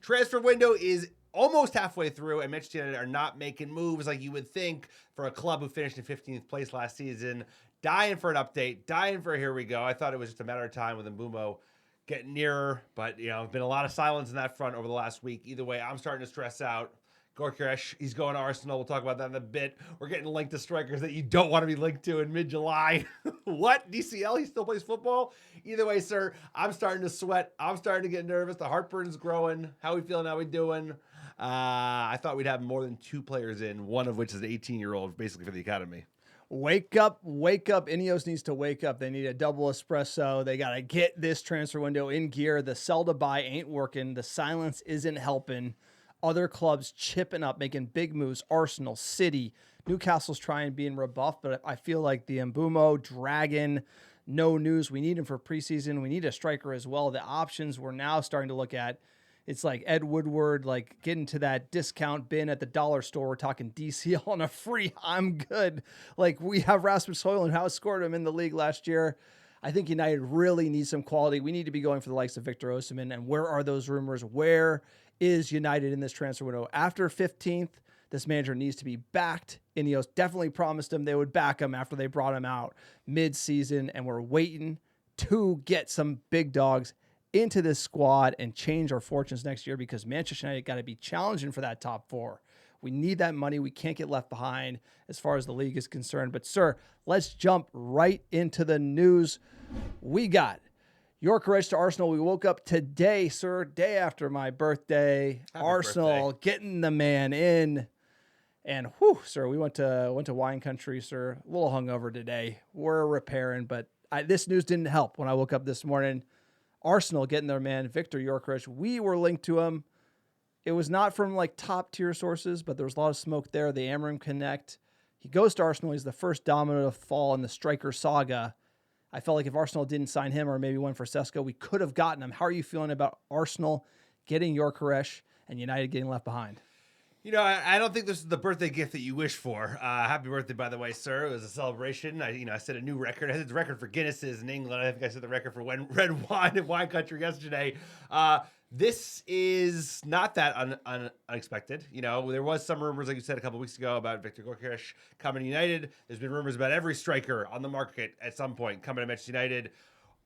Transfer window is almost halfway through, and Manchester United are not making moves like you would think for a club who finished in 15th place last season. Dying for an update, dying for a here we go. I thought it was just a matter of time with Mbuemo getting nearer, but been a lot of silence in that front over the last week. Either way, I'm starting to stress out. Gyökeres, he's going to Arsenal. We'll talk about that in a bit. We're getting linked to strikers that you don't want to be linked to in mid-July. What? DCL? He still plays football? Either way, sir, I'm starting to sweat. I'm starting to get nervous. The heartburn's growing. How we feeling? How we doing? I thought we'd have more than 2 players in, one of which is an 18-year-old, basically for the academy. Wake up, wake up. INeos needs to wake up. They need a double espresso. They got to get this transfer window in gear. The sell to buy ain't working. The silence isn't helping. Other clubs chipping up, making big moves. Arsenal, City, Newcastle's trying being rebuffed, but I feel like the Mbuemo, Dragon, no news. We need him for preseason. We need a striker as well. The options we're now starting to look at, it's like Ed Woodward, like getting to that discount bin at the dollar store. We're talking DCL on a free. I'm good. Like we have Rasmus Højlund, who outscored him in the league last year. I think United really needs some quality. We need to be going for the likes of Viktor Osimhen. And where are those rumors? Where is United in this transfer window? After 15th, this manager needs to be backed. INeos definitely promised him they would back him after they brought him out mid-season. And we're waiting to get some big dogs into this squad and change our fortunes next year, because Manchester United got to be challenging for that top 4. We need that money. We can't get left behind as far as the league is concerned. But, sir, let's jump right into the news. We got Gyökeres to Arsenal. We woke up today, sir, day after my birthday. Happy Arsenal birthday. getting the man in. And, whew, sir, we went to wine country, sir. A little hungover today. We're repairing, but this news didn't help when I woke up this morning. Arsenal getting their man, Viktor Gyökeres. We were linked to him. It was not from like top tier sources, but there was a lot of smoke there. The Amram Connect. He goes to Arsenal. He's the first domino to fall in the striker saga. I felt like if Arsenal didn't sign him or maybe went for Sesko, we could have gotten him. How are you feeling about Arsenal getting Gyökeres and United getting left behind? I don't think this is the birthday gift that you wish for. Happy birthday, by the way, sir. It was a celebration. I set a new record. I set the record for Guinnesses in England. I think I set the record for red wine in wine country yesterday. This is not that unexpected. There was some rumors, like you said a couple weeks ago, about Viktor Gyökeres coming to United. There's been rumors about every striker on the market at some point coming to Manchester United.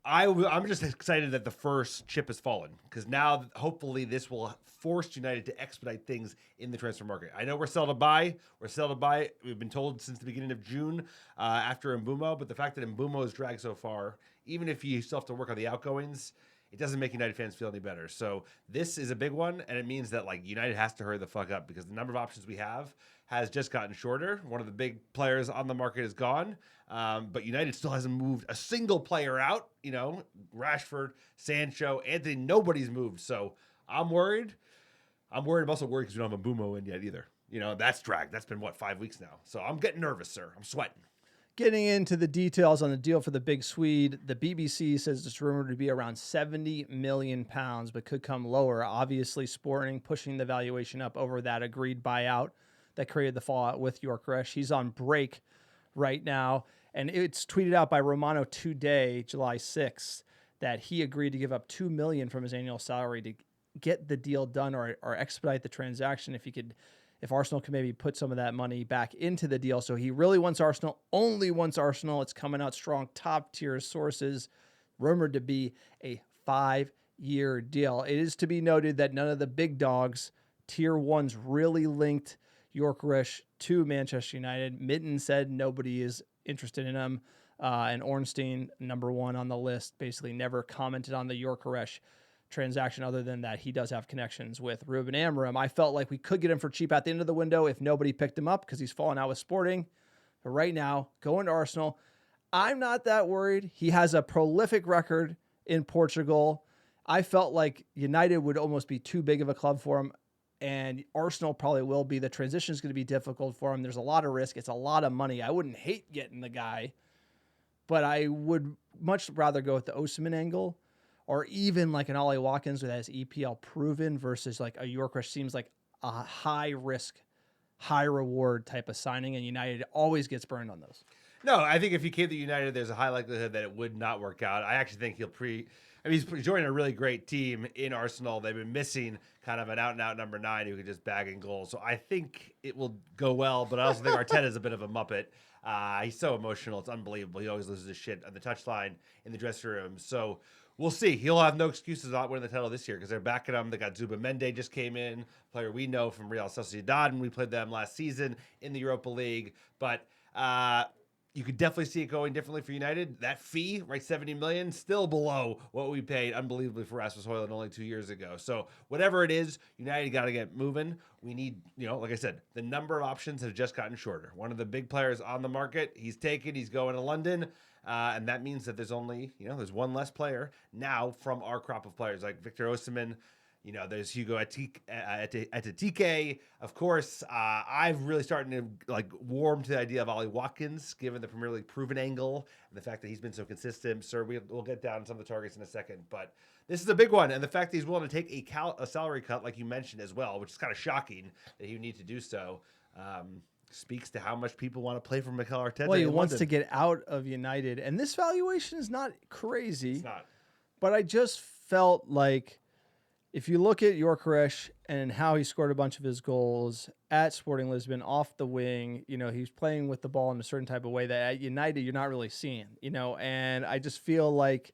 I'm just excited that the first chip has fallen, because now hopefully this will force United to expedite things in the transfer market. I know we're sell to buy. We've been told since the beginning of June after Mbuemo, but the fact that Mbuemo has dragged so far, even if you still have to work on the outgoings, it doesn't make United fans feel any better. So this is a big one, and it means that United has to hurry the fuck up, because the number of options we have has just gotten shorter. One of the big players on the market is gone, but United still hasn't moved a single player out. Rashford, Sancho, Anthony, nobody's moved. So I'm worried. I'm also worried because we don't have a Mbuemo in yet either. That's dragged. That's been, 5 weeks now. So I'm getting nervous, sir. I'm sweating. Getting into the details on the deal for the big Swede, the BBC says it's rumored to be around £70 million, but could come lower. Obviously, Sporting pushing the valuation up over that agreed buyout that created the fallout with Gyökeres. He's on break right now, and it's tweeted out by Romano today, July 6th, that he agreed to give up $2 million from his annual salary to get the deal done or expedite the transaction if Arsenal can maybe put some of that money back into the deal. So he really wants Arsenal, only wants Arsenal. It's coming out strong, top tier sources, rumored to be a 5-year deal. It is to be noted that none of the big dogs, tier ones, really linked Gyökeres to Manchester United. Mitten said nobody is interested in him. And Ornstein, number 1 on the list, basically never commented on the Gyökeres transaction other than that he does have connections with Ruben Amorim. I felt like we could get him for cheap at the end of the window if nobody picked him up because he's fallen out with Sporting. But right now, going to Arsenal, I'm not that worried. He has a prolific record in Portugal. I felt like United would almost be too big of a club for him, and Arsenal probably will be. The transition is going to be difficult for him. There's a lot of risk. It's a lot of money. I wouldn't hate getting the guy, but I would much rather go with the Osimhen angle, or even like an Ollie Watkins that has EPL proven versus like a Gyökeres seems like a high risk, high reward type of signing, and United always gets burned on those. No, I think if he came to United, there's a high likelihood that it would not work out. I actually think I mean, he's joining a really great team in Arsenal. They've been missing kind of an out-and-out number 9 who can just bag in goals. So I think it will go well, but I also think Arteta is a bit of a muppet. He's so emotional. It's unbelievable. He always loses his shit on the touchline in the dressing room. So we'll see. He'll have no excuses not winning the title this year because they're backing him. They got Zubamende just came in, player we know from Real Sociedad, and we played them last season in the Europa League. But you could definitely see it going differently for United. That fee, right, 70 million, still below what we paid unbelievably for Rasmus Højlund only 2 years ago. So whatever it is, United got to get moving. We need, like I said, the number of options have just gotten shorter. One of the big players on the market, he's taken, he's going to London. And that means that there's only, there's one less player now from our crop of players like Viktor Osimhen. There's Hugo Ekitike. Of course, I've really starting to warm to the idea of Ollie Watkins, given the Premier League proven angle and the fact that he's been so consistent. Sir, we'll get down to some of the targets in a second, but this is a big one. And the fact that he's willing to take a salary cut, like you mentioned as well, which is kind of shocking that he would need to do so, speaks to how much people want to play for Mikel Arteta. Well, he wants to get out of United, and this valuation is not crazy. It's not. But I just felt like, if you look at Gyökeres and how he scored a bunch of his goals at Sporting Lisbon off the wing, he's playing with the ball in a certain type of way that at United you're not really seeing, and I just feel like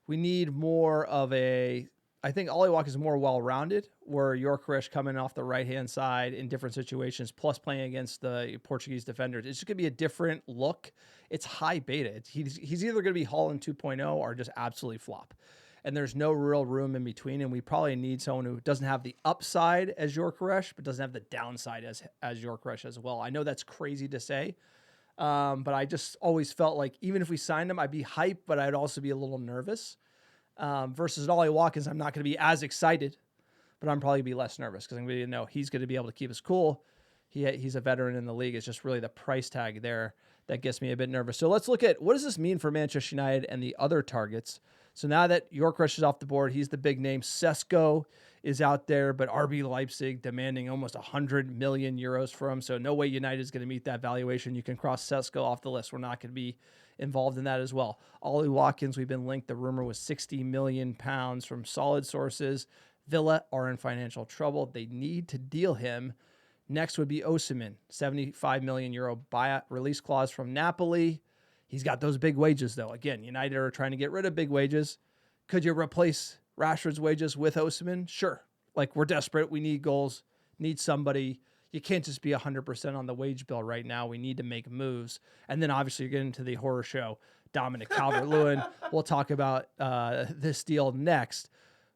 we need more of I think Ollie Watkins is more well-rounded, where Gyökeres coming off the right-hand side in different situations, plus playing against the Portuguese defenders. It's just going to be a different look. It's high beta. He's either going to be Haaland 2.0 or just absolutely flop. And there's no real room in between, and we probably need someone who doesn't have the upside as Gyökeres, but doesn't have the downside as Gyökeres as well. I know that's crazy to say, but I just always felt like even if we signed him, I'd be hyped, but I'd also be a little nervous. Versus Ollie Watkins, I'm not going to be as excited, but I'm probably going to be less nervous because I'm going to know he's going to be able to keep us cool. He's a veteran in the league. It's just really the price tag there that gets me a bit nervous. So let's look at what does this mean for Manchester United and the other targets. So now that Gyökeres is off the board, he's the big name. Sesko is out there, but RB Leipzig demanding almost 100 million euros for him. So no way United is going to meet that valuation. You can cross Sesko off the list. We're not going to be involved in that as well. Ollie Watkins, we've been linked. The rumor was 60 million pounds from solid sources. Villa are in financial trouble. They need to deal him. Next would be Osimhen, 75 million euro buyout release clause from Napoli. He's got those big wages, though. Again, United are trying to get rid of big wages. Could you replace Rashford's wages with Osimhen? Sure. We're desperate. We need goals. Need somebody. You can't just be 100% on the wage bill right now. We need to make moves. And then, obviously, you're getting into the horror show, Dominic Calvert-Lewin. We'll talk about this deal next.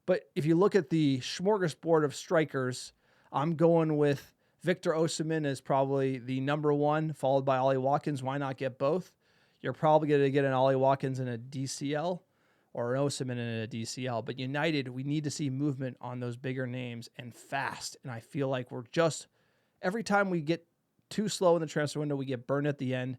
But if you look at the smorgasbord of strikers, I'm going with Viktor Osimhen as probably the number one, followed by Ollie Watkins. Why not get both? You're probably going to get an Ollie Watkins in a DCL or an Osimhen in a DCL. But United, we need to see movement on those bigger names and fast. And I feel like we're just, every time we get too slow in the transfer window, we get burned at the end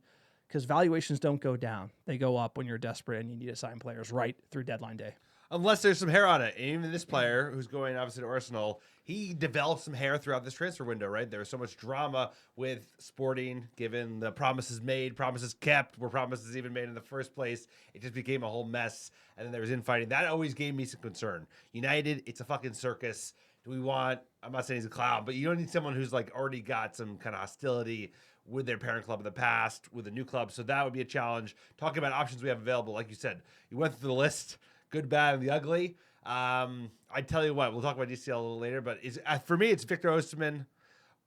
because valuations don't go down. They go up when you're desperate and you need to sign players right through deadline day. Unless there's some hair on it. And even this player who's going obviously to Arsenal, he developed some hair throughout this transfer window, right? There was so much drama with Sporting, given the promises made, promises kept, were promises even made in the first place. It just became a whole mess. And then there was infighting. That always gave me some concern. United, it's a fucking circus. Do we want, I'm not saying he's a clown, but you don't need someone who's already got some kind of hostility with their parent club in the past, with a new club. So that would be a challenge. Talking about options we have available, like you said, you went through the list. Good, bad, and the ugly. I tell you what, we'll talk about DCL a little later, but for me, it's Viktor Osimhen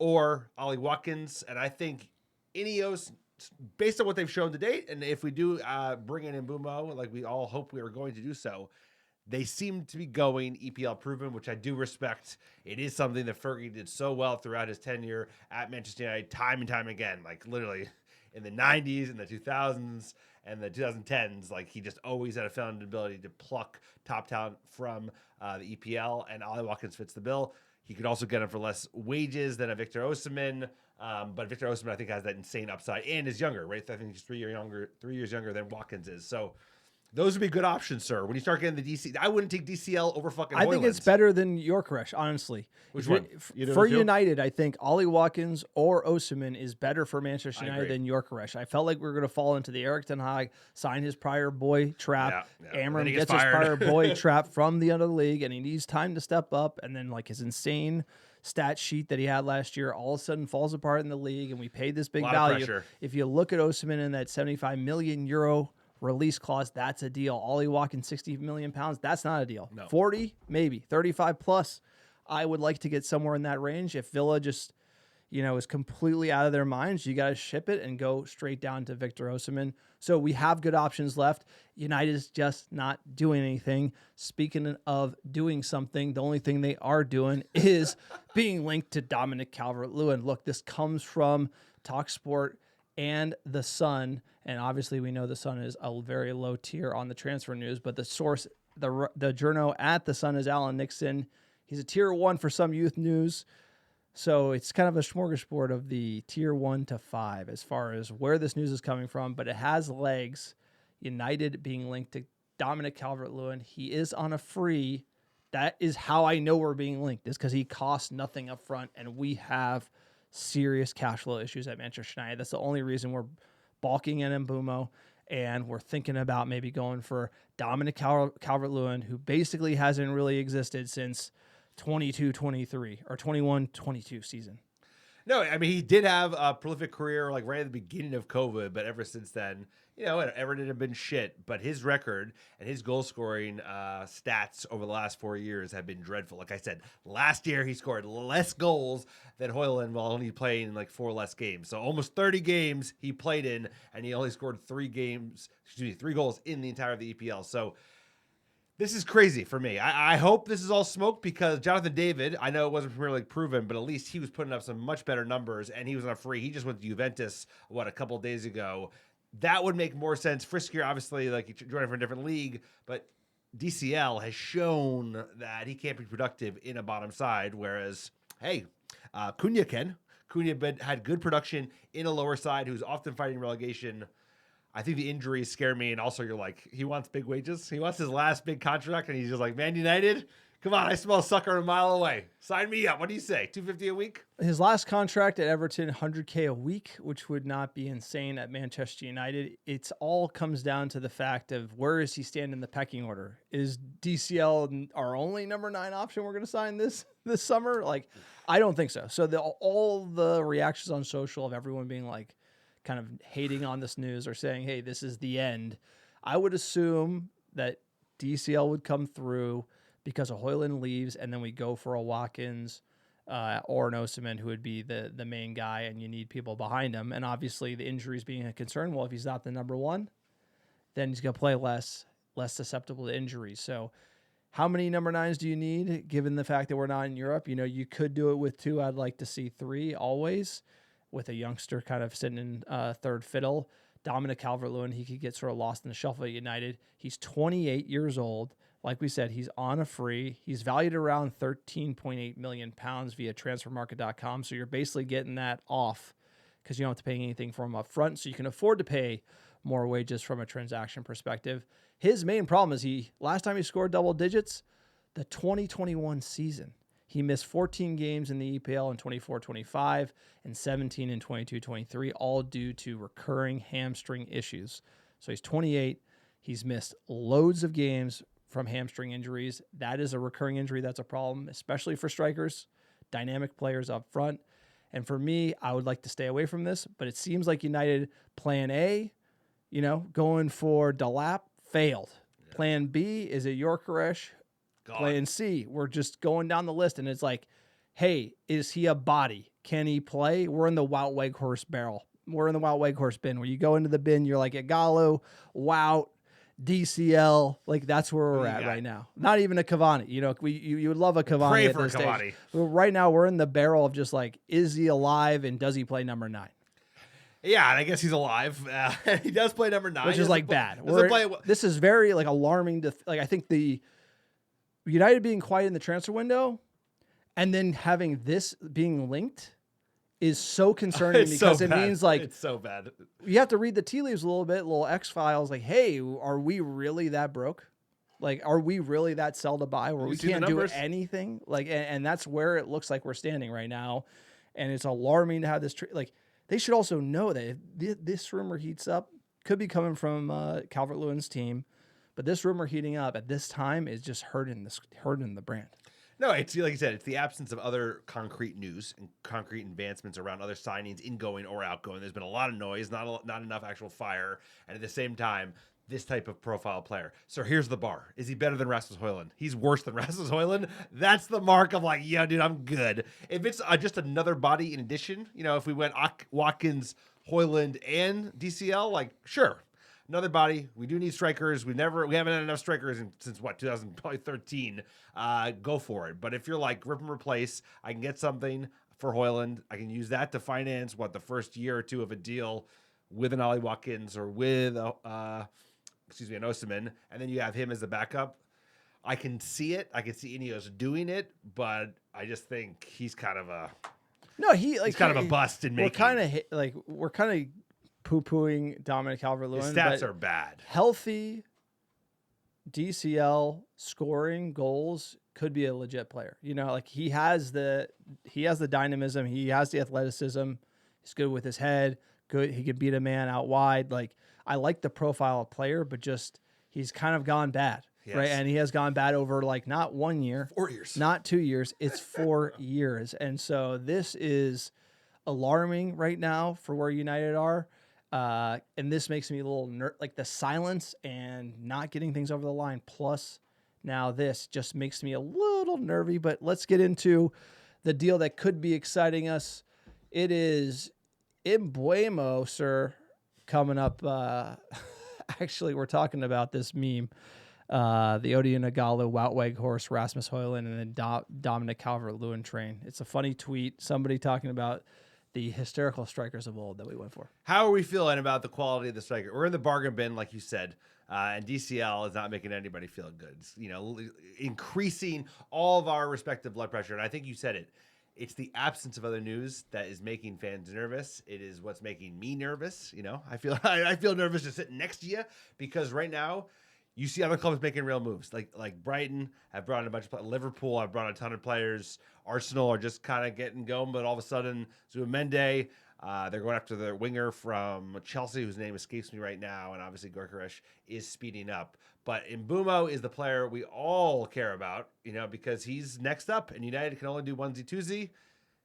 or Ollie Watkins, and I think INeos, based on what they've shown to date, and if we do bring in Mbuemo, like we all hope we are going to do so, they seem to be going EPL proven, which I do respect. It is something that Fergie did so well throughout his tenure at Manchester United, time and time again, literally in the 90s and the 2000s and the 2010s, he just always had a found ability to pluck top talent from the EPL, and Ollie Watkins fits the bill. He could also get him for less wages than a Viktor Osimhen, but Viktor Osimhen, I think, has that insane upside and is younger, right? I think he's 3 years younger than Watkins is. So Those would be good options, sir. When you start getting the DC, I wouldn't take DCL over fucking I think Højlund. it's better than Gyökeres, honestly. Which one? For United, I think Ollie Watkins or Osimhen is better for Manchester I United agree. than Gyökeres. I felt like we were going to fall into the Eric Ten Hag, sign his prior boy trap. Yeah. Then Amram he gets gets his fired. prior boy trap from the other league, and he needs time to step up. And then, like, his insane stat sheet that he had last year all of a sudden falls apart in the league, and we paid this big Lot of value. pressure. If you look at Osimhen in that 75 million euro release clause, that's a deal. Ollie Watkins, 60 million pounds, that's not a deal. No. 40, maybe 35 plus. I would like to get somewhere in that range. If Villa just, is completely out of their minds, you got to ship it and go straight down to Viktor Osimhen. So we have good options left. United is just not doing anything. Speaking of doing something, the only thing they are doing is being linked to Dominic Calvert-Lewin. Look, this comes from TalkSport and The Sun, and obviously we know The Sun is a very low tier on the transfer news, but the source, the journo at The Sun is Alan Nixon. He's a tier 1 for some youth news, so it's kind of a smorgasbord of the tier 1 to 5 as far as where this news is coming from, but it has legs. United being linked to Dominic Calvert-Lewin. He is on a free. That is how I know we're being linked, is because he costs nothing up front, and we have serious cash flow issues at Manchester United. That's the only reason we're balking in Mbuemo, and we're thinking about maybe going for Dominic Calvert-Lewin, who basically hasn't really existed since 22-23 or 21-22 season. No, I mean, he did have a prolific career like right at the beginning of COVID, but ever since then, Everton have been shit. But his record and his goal scoring stats over the last 4 years have been dreadful. Like I said, last year he scored less goals than Højlund while only playing in like 4 less games. So almost 30 games he played in, and he only scored 3 goals in the entire of the EPL. So this is crazy for me. I hope this is all smoke, because Jonathan David, I know it wasn't Premier League proven, but at least he was putting up some much better numbers, and he was on a free. He just went to Juventus, a couple of days ago. That would make more sense. Friskier, obviously, like he joined from a different league, but DCL has shown that he can't be productive in a bottom side, whereas, hey, Cunha can. Cunha had good production in a lower side who's often fighting relegation. I think the injuries scare me, and also you're like, he wants big wages. He wants his last big contract, and he's just like, Man United, come on, I smell a sucker a mile away. Sign me up. What do you say, $250 a week? His last contract at Everton, $100K a week, which would not be insane at Manchester United. It's all comes down to the fact of where does he stand in the pecking order? Is DCL our only number 9 option we're going to sign this summer? Like, I don't think so. So all the reactions on social of everyone being like, kind of hating on this news or saying, hey, this is the end. I would assume that DCL would come through because a Højlund leaves, and then we go for a Watkins or an Osimhen, who would be the main guy, and you need people behind him. And obviously the injuries being a concern, well, if he's not the number 1, then he's going to play less susceptible to injuries. So how many number 9s do you need, given the fact that we're not in Europe? You could do it with 2. I'd like to see 3 always, with a youngster kind of sitting in third fiddle. Dominic Calvert-Lewin, he could get sort of lost in the shuffle at United. He's 28 years old. Like we said, he's on a free. He's valued around 13.8 million pounds via transfermarket.com. So you're basically getting that off because you don't have to pay anything for him up front. So you can afford to pay more wages from a transaction perspective. His main problem is last time he scored double digits, the 2021 season. He missed 14 games in the EPL in 24-25 and 17 in 22-23, all due to recurring hamstring issues. So he's 28. He's missed loads of games from hamstring injuries. That is a recurring injury. That's a problem, especially for strikers, dynamic players up front. And for me, I would like to stay away from this, but it seems like United plan A, going for Delap, failed. Yeah. Plan B is a Gyökeres. Plan C, we're just going down the list, and it's like, hey, is he a body? Can he play? We're in the Wout Weghorst barrel. We're in the Wout Weghorst bin, where you go into the bin, you're like Igalo, Wout, DCL, like that's where we're at right now. Not even a Cavani. You would love a Cavani. Pray at for this Cavani. Stage. Right now, we're in the barrel of just like, is he alive, and does he play number 9? Yeah, and I guess he's alive. He does play number 9, which is like bad. Play, this is very like alarming to I think the United being quiet in the transfer window and then having this being linked is so concerning It's so because it bad. means like It's so bad. you have to read the tea leaves a little bit, little X-Files, like, hey, are we really that broke? Like, are we really that sell to buy where we can't do anything? Like, and that's where it looks like we're standing right now. And it's alarming to have this, like, they should also know that if this rumor heats up, could be coming from Calvert-Lewin's team, but this rumor heating up at this time is just hurting the brand. No, it's like you said, it's the absence of other concrete news and concrete advancements around other signings, ingoing or outgoing. There's been a lot of noise, not enough actual fire, and at the same time, this type of profile player. So here's the bar. Is he better than Rasmus Højlund? He's worse than Rasmus Højlund. That's the mark of like, yeah, dude, I'm good. If it's just another body in addition, if we went Watkins, Højlund, and DCL, like, sure. Another body. We do need strikers. We haven't had enough strikers since 2013. Go for it. But if you're like rip and replace, I can get something for Højlund. I can use that to finance the first year or two of a deal with an Ollie Watkins or with an Osimhen, and then you have him as the backup. I can see it. I can see INeos doing it, but I just think he's kind of a he's kind of a bust in making. We're kind of poo-pooing Dominic Calvert-Lewin. His stats are bad. Healthy DCL scoring goals could be a legit player. Like he has the dynamism, he has the athleticism. He's good with his head. Good, he could beat a man out wide. Like I like the profile of player, but just he's kind of gone bad, right? And he has gone bad over like not 1 year, 4 years, not 2 years. It's 4 years, and so this is alarming right now for where United are. And this makes me a little like the silence and not getting things over the line. Plus, now this just makes me a little nervy. But let's get into the deal that could be exciting us. It is Mbuemo, sir, coming up. Actually, we're talking about this meme. The Odion Igalo, Wout Weghorst, Rasmus Højlund, and then Dominic Calvert-Lewin train. It's a funny tweet. Somebody talking about the hysterical strikers of old that we went for. How are we feeling about the quality of the striker? We're in the bargain bin, like you said, and DCL is not making anybody feel good. It's, increasing all of our respective blood pressure. And I think you said it. It's the absence of other news that is making fans nervous. It is what's making me nervous. I feel nervous just sitting next to you because right now you see other clubs making real moves. Like Brighton have brought in a bunch of players. Liverpool have brought in a ton of players. Arsenal are just kind of getting going, but all of a sudden, USMNT, they're going after their winger from Chelsea, whose name escapes me right now, and obviously Gyökeres is speeding up. But Mbuemo is the player we all care about, because he's next up, and United can only do onesie-twosie.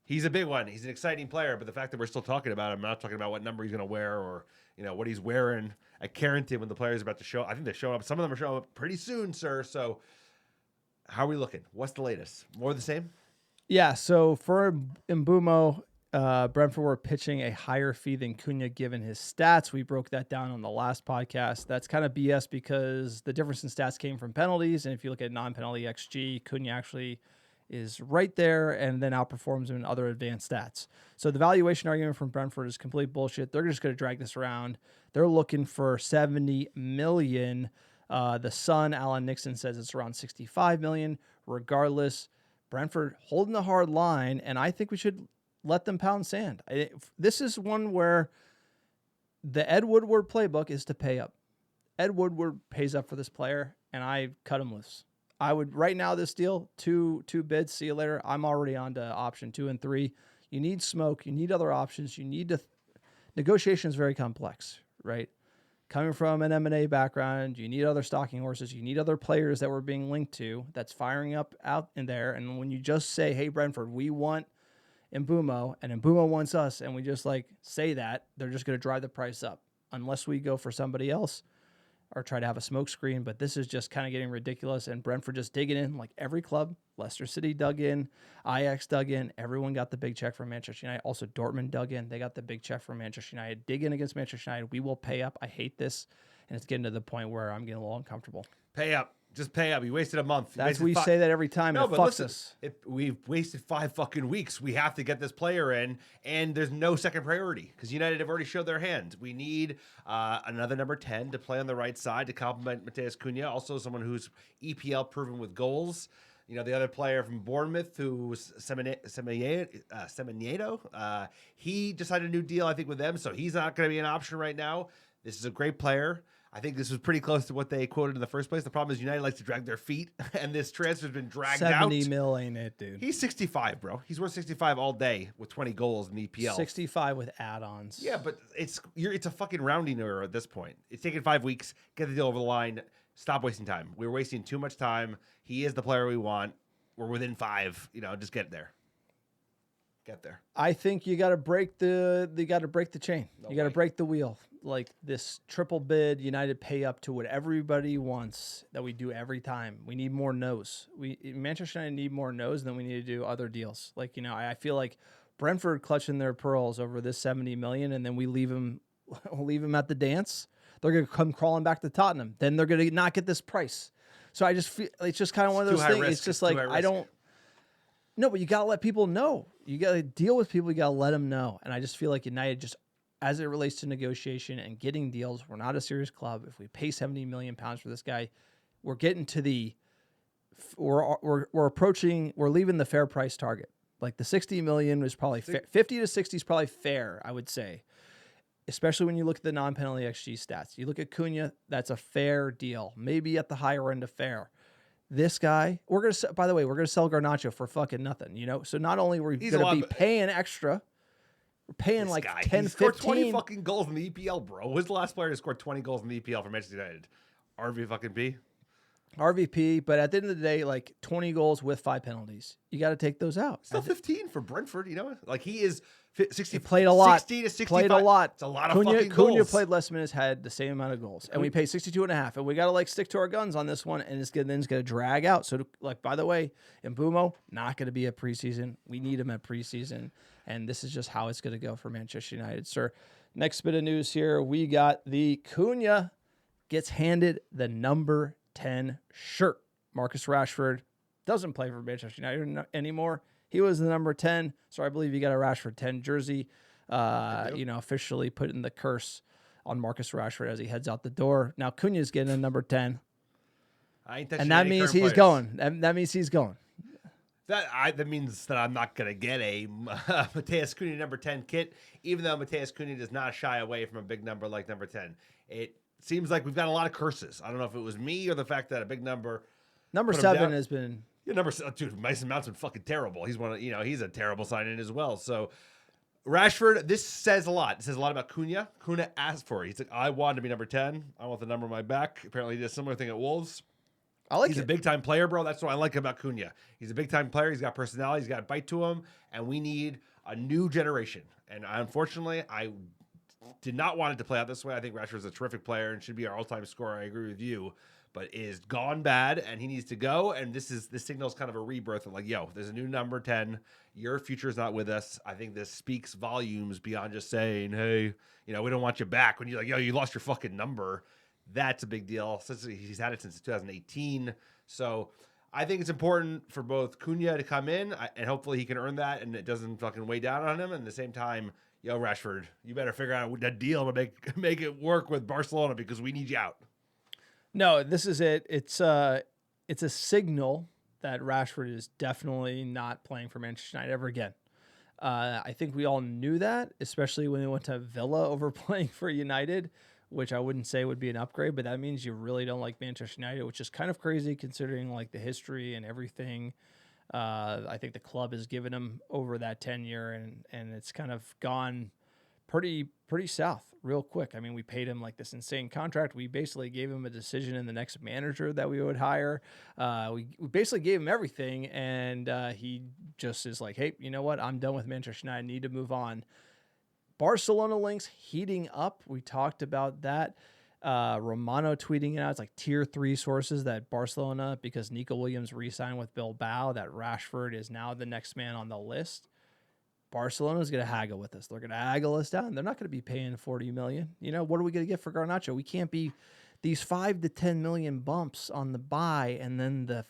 He's a big one. He's an exciting player, but the fact that we're still talking about him, not talking about what number he's going to wear or what he's wearing at Carrington when the player's about to show. I think they're showing up. Some of them are showing up pretty soon, sir. So how are we looking? What's the latest? More of the same? Yeah, so for Mbuemo, Brentford were pitching a higher fee than Cunha given his stats. We broke that down on the last podcast. That's kind of BS because the difference in stats came from penalties. And if you look at non-penalty XG, Cunha actually is right there and then outperforms him in other advanced stats. So the valuation argument from Brentford is complete bullshit. They're just going to drag this around. They're looking for 70 million. The Sun, Alan Nixon, says it's around 65 million. Regardless, Brentford holding the hard line, and I think we should let them pound sand. This is one where the Ed Woodward playbook is to pay up. Ed Woodward pays up for this player, and I cut him loose. I would right now this deal, two bids, see you later. I'm already on to option 2 and 3. You need smoke. You need other options. You need to negotiation is very complex, right? Coming from an M&A background, you need other stocking horses. You need other players that we're being linked to that's firing up out in there. And when you just say, hey, Brentford, we want Mbuemo, and Mbuemo wants us, and we just say that, they're just going to drive the price up unless we go for somebody else or try to have a smoke screen. But this is just kind of getting ridiculous, and Brentford just digging in like every club. Leicester City dug in, Ajax dug in, everyone got the big check from Manchester United. Also Dortmund dug in, they got the big check from Manchester United. Dig in against Manchester United, we will pay up. I hate this, and it's getting to the point where I'm getting a little uncomfortable. Pay up. Just pay up. You wasted a month. That's we say that every time. No, it fucks us. We've wasted 5 fucking weeks. We have to get this player in, and there's no second priority because United have already showed their hand. We need another number 10 to play on the right side to complement Matheus Cunha, also someone who's EPL proven with goals. The other player from Bournemouth, who was Semedo, he just signed a new deal, I think, with them, so he's not going to be an option right now. This is a great player. I think this was pretty close to what they quoted in the first place. The problem is United likes to drag their feet, and this transfer's been dragged 70 out. mil ain't it, dude? He's 65, bro. He's worth 65 all day with 20 goals in the EPL. 65 with add-ons. Yeah, but it's a fucking rounding error at this point. It's taken 5 weeks. Get the deal over the line. Stop wasting time. We're wasting too much time. He is the player we want. We're within 5. Just get there. Get there. I think you got to break the chain. No you got to way. break the wheel. Like this triple bid, United pay up to what everybody wants that we do every time. We need more no's. Manchester United need more no's, then we need to do other deals. Like, I feel like Brentford clutching their pearls over this 70 million, and then we leave them at the dance. They're going to come crawling back to Tottenham. Then they're going to not get this price. So I just feel it's just kind of one of those things. It's just like, I don't. No, but you got to let people know. You got to deal with people. You got to let them know. And I just feel like United, just as it relates to negotiation and getting deals, we're not a serious club. If we pay 70 million pounds for this guy, we're getting to we're approaching, we're leaving the fair price target. Like the 60 million was probably fair. 50 to 60 is probably fair, I would say. Especially when you look at the non-penalty XG stats. You look at Cunha, that's a fair deal. Maybe at the higher end of fair. This guy, we're going to sell Garnacho for fucking nothing, So not only we're going to be paying extra, we're paying like 10, he scored 15. 20 fucking goals in the EPL, bro. Who's the last player to score 20 goals in the EPL for Manchester United? RVP, but at the end of the day, like 20 goals with 5 penalties. You got to take those out. Still 15 for Brentford, Like he is 60. He played a lot. 60 to 65. Played a lot. It's a lot of fucking goals. Cunha played less minutes, had the same amount of goals. And we paid 62.5. And we got to stick to our guns on this one. And it's going to drag out. So by the way, Mbuemo, not going to be at preseason. We need him at preseason. And this is just how it's going to go for Manchester United, sir. Next bit of news here. We got the Cunha gets handed the number 10 shirt. Marcus Rashford doesn't play for Manchester United anymore. He was the number 10, so I believe you got a Rashford 10 jersey. Officially putting the curse on Marcus Rashford as he heads out the door. Now Cunha's getting a number 10, and that means he's going. That means he's going. That means that I'm not going to get a Matheus Cunha number 10 kit, even though Matheus Cunha does not shy away from a big number like number 10. It seems like we've got a lot of curses. I don't know if it was me or the fact that a big number. Number 7 has been. Yeah, dude, Mason Mount's been fucking terrible. He's he's a terrible sign-in as well. So Rashford, this says a lot. It says a lot about Cunha. Cunha asked for it. He's like, I wanted to be number 10. I want the number on my back. Apparently he did a similar thing at Wolves. He's a big-time player, bro. That's what I like about Cunha. He's a big-time player. He's got personality. He's got a bite to him. And we need a new generation. And unfortunately, I did not want it to play out this way. I think Rashford's a terrific player and should be our all-time scorer. I agree with you. But is gone bad, and he needs to go. And this signals kind of a rebirth of like, yo, there's a new number 10. Your future is not with us. I think this speaks volumes beyond just saying, hey, we don't want you back. When you're like, yo, you lost your fucking number. That's a big deal. He's had it since 2018. So I think it's important for both Cunha to come in, and hopefully he can earn that, and it doesn't fucking weigh down on him. And at the same time, yo, Rashford, you better figure out a deal to make it work with Barcelona because we need you out. No, this is it. It's a signal that Rashford is definitely not playing for Manchester United ever again. I think we all knew that, especially when they went to Villa over playing for United, which I wouldn't say would be an upgrade, but that means you really don't like Manchester United, which is kind of crazy considering like the history and everything. I think the club has given him over that tenure, and it's kind of gone pretty south real quick. I mean, we paid him like this insane contract. We basically gave him a decision in the next manager that we would hire. We basically gave him everything, and he just is like, hey, you know what? I'm done with Manchester United. I need to move on. Barcelona links heating up. We talked about that. Romano tweeting it out. It's like tier 3 sources that Barcelona, because Nico Williams re-signed with Bilbao, that Rashford is now the next man on the list. Barcelona is going to haggle with us. They're going to haggle us down. They're not going to be paying $40 million. What are we going to get for Garnacho? We can't be these 5 to 10 million bumps on the buy and then the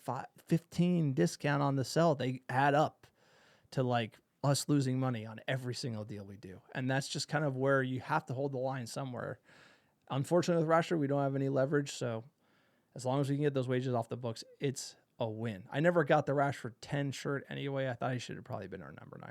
15 discount on the sell. They add up to like us losing money on every single deal we do. And that's just kind of where you have to hold the line somewhere. Unfortunately with Rashford, we don't have any leverage. So as long as we can get those wages off the books, it's a win. I never got the Rashford 10 shirt anyway. I thought he should have probably been our number 9.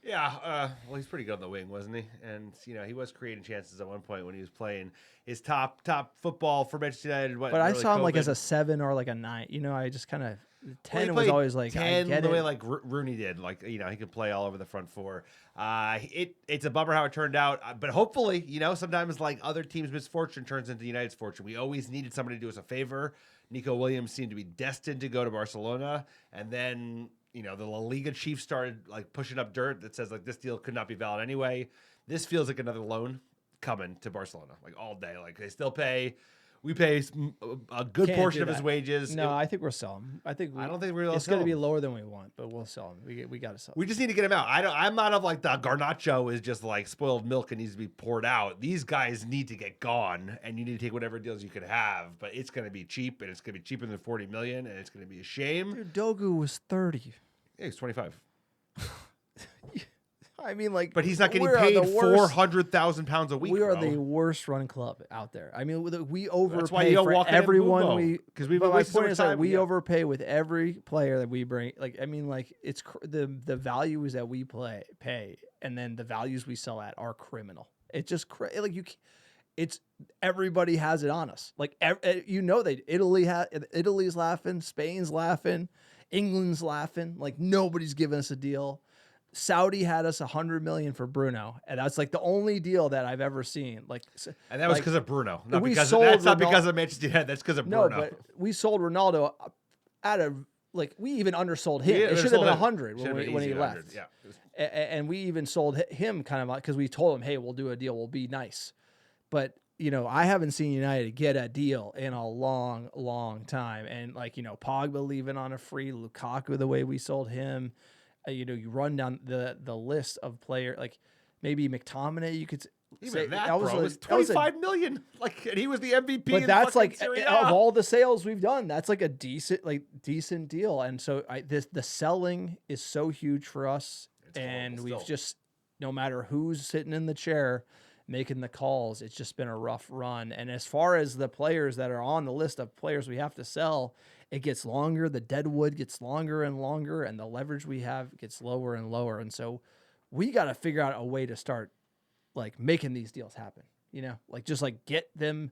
Yeah, well, he's pretty good on the wing, wasn't he? And he was creating chances at one point when he was playing his top football for Manchester United. But I saw him like as a 7 or like a 9. I just kind of 10 was always like 10 the way like Rooney did. Like he could play all over the front four. It's a bummer how it turned out, but hopefully sometimes like other teams' misfortune turns into United's fortune. We always needed somebody to do us a favor. Nico Williams seemed to be destined to go to Barcelona, and then the La Liga chief started like pushing up dirt that says like this deal could not be valid anyway. This feels like another loan coming to Barcelona, like all day. Like they still pay. We pay a good portion of his wages. No, I think we're selling. I don't think it's going to be lower than we want, but we'll sell him. We got to sell him. We just need to get him out. I'm not of like the Garnacho is just like spoiled milk and needs to be poured out. These guys need to get gone, and you need to take whatever deals you could have. But it's going to be cheap, and it's going to be cheaper than 40 million, and it's going to be a shame. Dude, Dogu was 30. Yeah, he's 25. I mean, like, but he's not getting paid 400,000 pounds a week. We are the worst run club out there. I mean, we overpay That's why you don't for walk everyone. My point is like we overpay with every player that we bring. Like, I mean, like it's the values that we pay, and then the values we sell at are criminal. It's just it's everybody has it on us. Like Italy's laughing, Spain's laughing, England's laughing. Like nobody's giving us a deal. Saudi had us $100 million for Bruno, and that's like the only deal that I've ever seen. And that was because of Bruno, not because of Manchester United. That's because of Bruno. No, but we sold Ronaldo we even undersold him. It should have been 100 when he left. Yeah, and we even sold him kind of because we told him, hey, we'll do a deal. We'll be nice, but. I haven't seen United get a deal in a long, long time, and Pogba leaving on a free, Lukaku the way we sold him. You run down the list of players, like maybe McTominay. You could say that was 25 million. Like, and he was the MVP. But that's like of all the sales we've done, that's like a decent deal. And so the selling is so huge for us, and we've just no matter who's sitting in the chair making the calls, it's just been a rough run. And as far as the players that are on the list of players we have to sell, it gets longer. The deadwood gets longer and longer, and the leverage we have gets lower and lower. And so we got to figure out a way to start like making these deals happen, get them.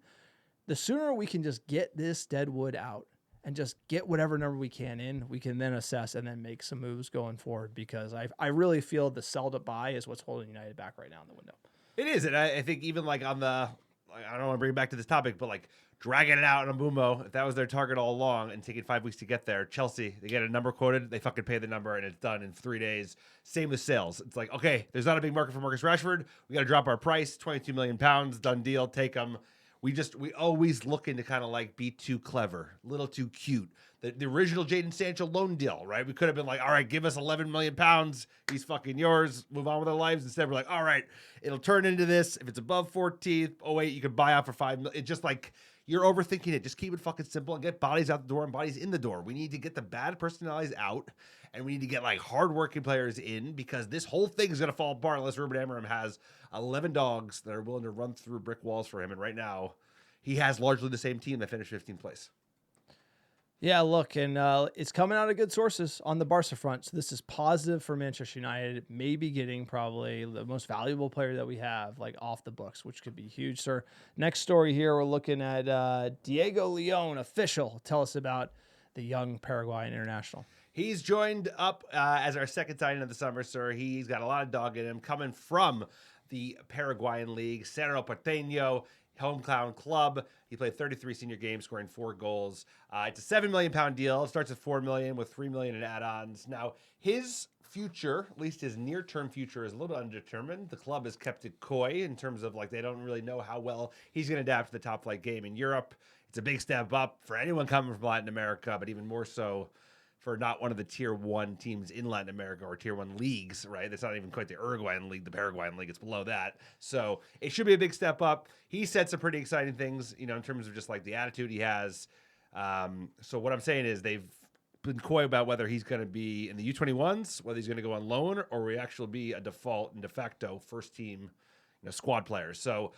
The sooner we can just get this deadwood out and just get whatever number we can in, we can then assess and then make some moves going forward, because I really feel the sell to buy is what's holding United back right now in the window. It is, and I think even like on the, I don't want to bring it back to this topic, but like dragging it out on Mbuemo, if that was their target all along and taking 5 weeks to get there, Chelsea, they get a number quoted, they fucking pay the number, and it's done in 3 days. Same with sales. It's like, okay, there's not a big market for Marcus Rashford. We got to drop our price, 22 million pounds, done deal, take them. We always looking to kind of like be too clever, a little too cute. The original Jadon Sancho loan deal, right? We could have been like, all right, give us 11 million pounds. He's fucking yours. Move on with our lives. Instead, we're like, all right, it'll turn into this. If it's above 14th, oh wait, you could buy out for 5 million. It's just like you're overthinking it. Just keep it fucking simple and get bodies out the door and bodies in the door. We need to get the bad personalities out, and we need to get like hardworking players in, because this whole thing is going to fall apart unless Ruben Amorim has 11 dogs that are willing to run through brick walls for him. And right now, he has largely the same team that finished 15th place. Yeah, look, and it's coming out of good sources on the Barca front. So this is positive for Manchester United, maybe getting probably the most valuable player that we have, like off the books, which could be huge, sir. Next story here, we're looking at Diego León, official. Tell us about the young Paraguayan international. He's joined up as our second signing of the summer, sir. He's got a lot of dog in him, coming from the Paraguayan League, Cerro Porteño, hometown club. He played 33 senior games, scoring 4 goals. It's a $7 million deal. It starts at $4 million with $3 million in add-ons. Now, his future, at least his near-term future, is a little undetermined. The club has kept it coy in terms of like they don't really know how well he's going to adapt to the top flight game in Europe. It's a big step up for anyone coming from Latin America, but even more so for not one of the tier 1 teams in Latin America or tier 1 leagues, right? That's not even quite the Uruguayan league, the Paraguayan league. It's below that. So it should be a big step up. He said some pretty exciting things, in terms of just like the attitude he has. So what I'm saying is they've been coy about whether he's going to be in the U21s, whether he's going to go on loan, or will he actually be a default and de facto first team, squad player. So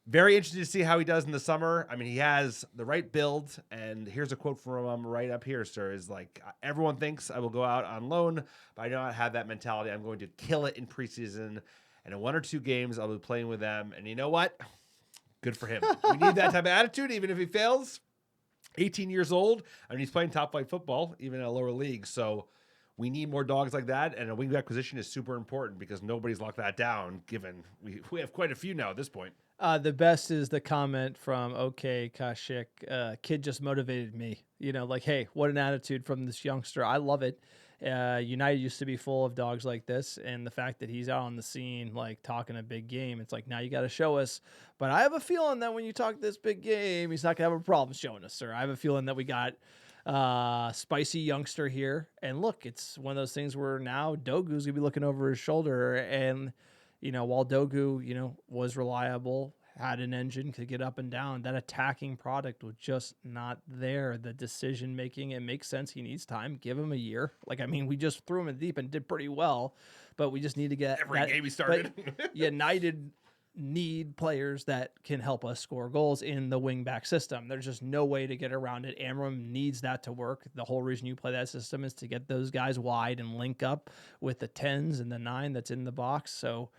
Very interested to see how he does in the summer. I mean, he has the right build, and here's a quote from him right up here, sir, is like, everyone thinks I will go out on loan, but I do not have that mentality. I'm going to kill it in preseason, and in 1 or 2 games, I'll be playing with them. And you know what? Good for him. We need that type of attitude, even if he fails. 18 years old, and he's playing top flight football, even in a lower league. So we need more dogs like that, and a wingback position is super important because nobody's locked that down, given we have quite a few now at this point. The best is the comment from OK Kashik. Kid just motivated me. Like, hey, what an attitude from this youngster. I love it. United used to be full of dogs like this, and the fact that he's out on the scene, like talking a big game, it's like, now you got to show us. But I have a feeling that when you talk this big game, he's not gonna have a problem showing us, sir. I have a feeling that we got spicy youngster here, and look, it's one of those things where now Dogu's gonna be looking over his shoulder, and while Dogu, was reliable, had an engine, could get up and down, that attacking product was just not there. The decision making, it makes sense. He needs time. Give him a year. We just threw him in deep and did pretty well, but we just need to get every game he started. United need players that can help us score goals in the wing-back system. There's just no way to get around it. Amram needs that to work. The whole reason you play that system is to get those guys wide and link up with the 10s and the 9 that's in the box. So,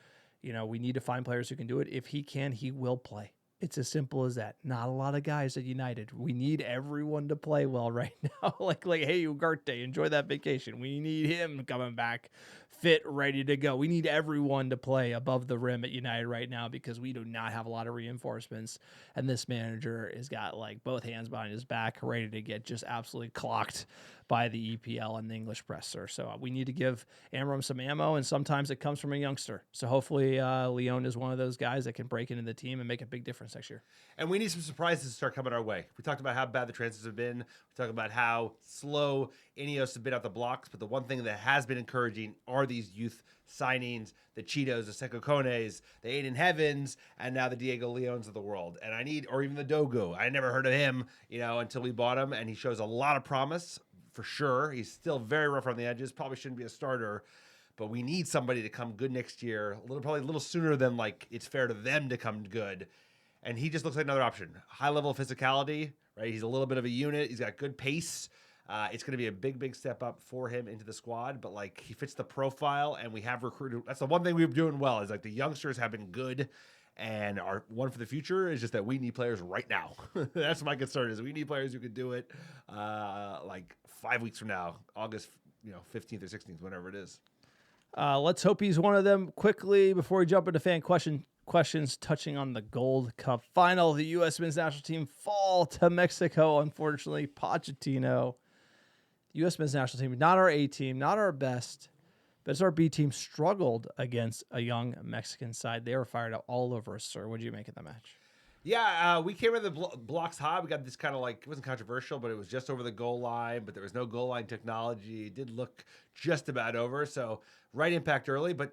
we need to find players who can do it. If he can, he will play. It's as simple as that. Not a lot of guys at United. We need everyone to play well right now. like, hey, Ugarte, enjoy that vacation. We need him coming back fit, ready to go. We need everyone to play above the rim at United right now because we do not have a lot of reinforcements. And this manager has got both hands behind his back, ready to get just absolutely clocked by the EPL and the English presser. So we need to give Amram some ammo, and sometimes it comes from a youngster. So hopefully León is one of those guys that can break into the team and make a big difference next year. And we need some surprises to start coming our way. We talked about how bad the transfers have been. We talked about how slow INeos have been out the blocks. But the one thing that has been encouraging are these youth signings, the Cheetos, the Sesko Kones, the Aiden Heavens, and now the Diego Leóns of the world. And or even the Dogu. I never heard of him, until we bought him. And he shows a lot of promise. For sure. He's still very rough on the edges. Probably shouldn't be a starter, but we need somebody to come good next year. Probably a little sooner than it's fair to them to come good. And he just looks like another option. High level of physicality, right? He's a little bit of a unit. He's got good pace. It's going to be a big step up for him into the squad, but he fits the profile, and we have recruited. That's the one thing we've been doing well is the youngsters have been good. And our one for the future is just that we need players right now. That's my concern is we need players who can do it 5 weeks from now, August 15th or 16th, whenever it is. Let's hope he's one of them. Quickly, before we jump into fan questions touching on the Gold Cup final, the U.S. men's national team fall to Mexico. Unfortunately, Pochettino, the U.S. men's national team, not our A team, not our best, but as our B team struggled against a young Mexican side. They were fired up all over us, sir. What did you make of the match? Yeah, we came in the blocks high. We got this kind of it wasn't controversial, but it was just over the goal line, but there was no goal line technology. It did look just about over. So right impact early, but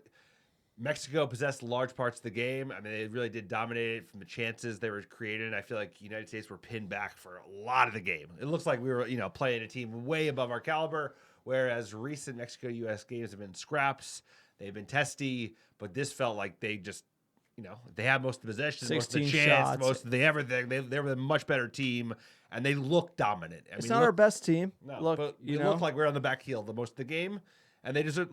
Mexico possessed large parts of the game. I mean, they really did dominate it from the chances they were creating. I feel like United States were pinned back for a lot of the game. It looks like we were, playing a team way above our caliber, whereas recent Mexico-U.S. games have been scraps. They've been testy, but this felt like they just, they had most of the possession, most of the chance, shots. most of the everything. They were a much better team, and they looked dominant. It's not our best team. No, look, but it looked like we're on the back heel the most of the game, and they deserve